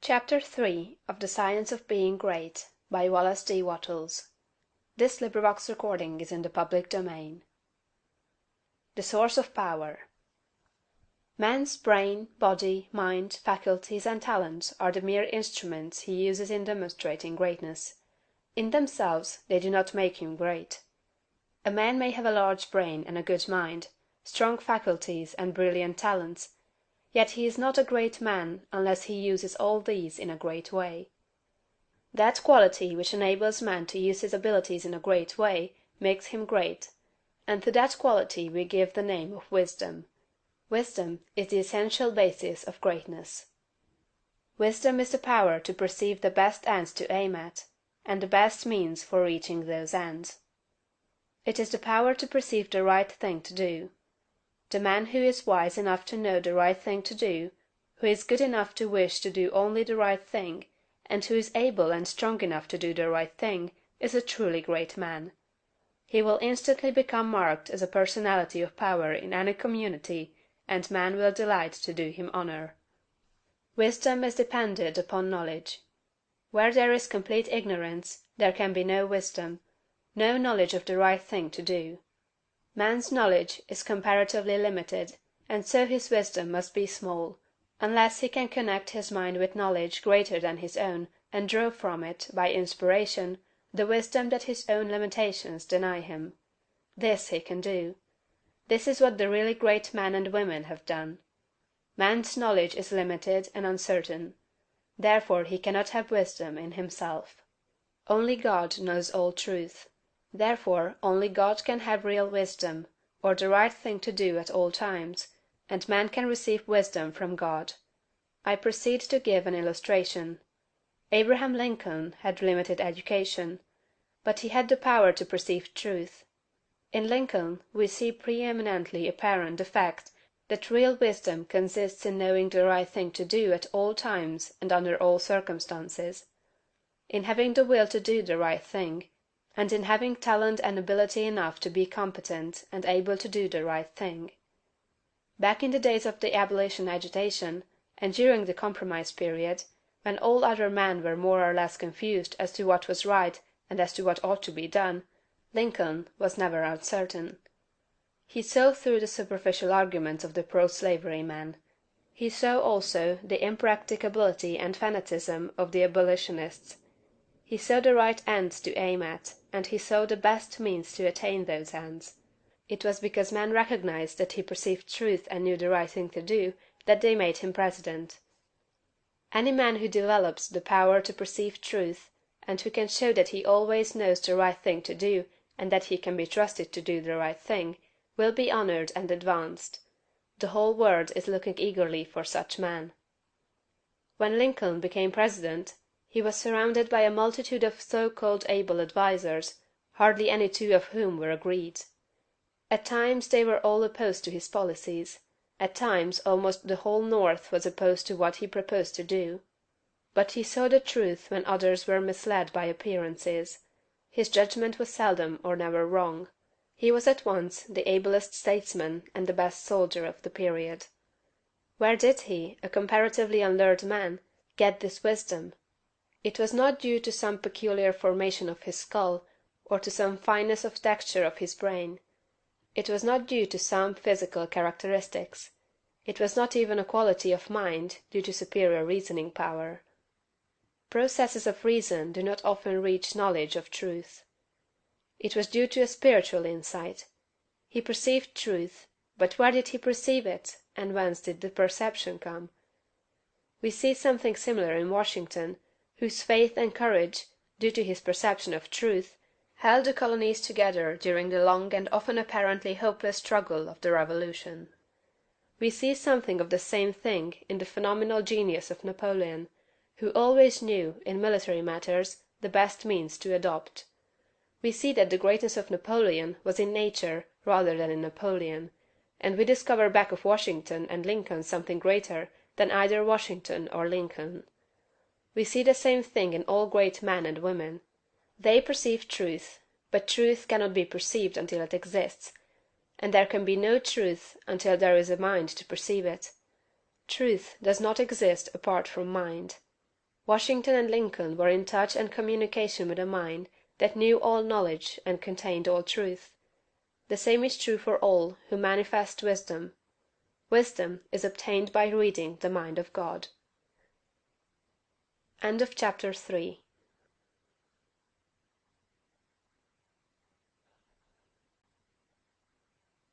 Chapter 3 of the Science of Being Great by Wallace D. Wattles. The Source of Power. Man's brain, body, mind, faculties, and talents are the mere instruments he uses in demonstrating greatness. In themselves they do not make him great. A man may have a large brain and a good mind, strong faculties and brilliant talents, yet he is not a great man unless he uses all these in a great way. That quality which enables man to use his abilities in a great way makes him great, and to that quality we give the name of wisdom. Wisdom is the essential basis of greatness. Wisdom is the power to perceive the best ends to aim at, and the best means for reaching those ends. It is the power to perceive the right thing to do. The man who is wise enough to know the right thing to do, who is good enough to wish to do only the right thing, and who is able and strong enough to do the right thing, is a truly great man. He will instantly become marked as a personality of power in any community, and man will delight to do him honor. Wisdom is dependent upon knowledge. Where there is complete ignorance, there can be no wisdom, no knowledge of the right thing to do. Man's knowledge is comparatively limited, and so his wisdom must be small, unless he can connect his mind with knowledge greater than his own, and draw from it, by inspiration, the wisdom that his own limitations deny him. This he can do. This is what the really great men and women have done. Man's knowledge is limited and uncertain. Therefore he cannot have wisdom in himself. Only God knows all truth. Therefore only God can have real wisdom, or the right thing to do at all times, and man can receive wisdom from God. I proceed to give an illustration. Abraham Lincoln had limited education, but he had the power to perceive truth. In Lincoln we see preeminently apparent the fact that real wisdom consists in knowing the right thing to do at all times and under all circumstances; in having the will to do the right thing, and in having talent and ability enough to be competent and able to do the right thing. Back in the days of the abolition agitation, and during the compromise period, when all other men were more or less confused as to what was right and as to what ought to be done, Lincoln was never uncertain. He saw through the superficial arguments of the pro-slavery men. He saw also the impracticability and fanaticism of the abolitionists. He saw the right ends to aim at, and he saw the best means to attain those ends. It was because men recognized that he perceived truth and knew the right thing to do, that they made him president. Any man who develops the power to perceive truth, and who can show that he always knows the right thing to do, and that he can be trusted to do the right thing, will be honored and advanced. The whole world is looking eagerly for such men. When Lincoln became president, he was surrounded by a multitude of so-called able advisers, hardly any two of whom were agreed. At times they were all opposed to his policies; at times almost the whole North was opposed to what he proposed to do. But he saw the truth when others were misled by appearances. His judgment was seldom or never wrong. He was at once the ablest statesman and the best soldier of the period. Where did he, a comparatively unlearned man, get this wisdom? It was not due to some peculiar formation of his skull, or to some fineness of texture of his brain. It was not due to some physical characteristics. It was not even a quality of mind, due to superior reasoning power. Processes of reason do not often reach knowledge of truth. It was due to a spiritual insight. He perceived truth, but where did he perceive it, and whence did the perception come? We see something similar in Washington, whose faith and courage, due to his perception of truth, held the colonies together during the long and often apparently hopeless struggle of the Revolution. We see something of the same thing in the phenomenal genius of Napoleon, who always knew, in military matters, the best means to adopt. We see that the greatness of Napoleon was in nature rather than in Napoleon, and we discover back of Washington and Lincoln something greater than either Washington or Lincoln. We see the same thing in all great men and women. They perceive truth, but truth cannot be perceived until it exists, and there can be no truth until there is a mind to perceive it. Truth does not exist apart from mind. Washington and Lincoln were in touch and communication with a mind that knew all knowledge and contained all truth. The same is true for all who manifest wisdom. Wisdom is obtained by reading the mind of God. CHAPTER 4.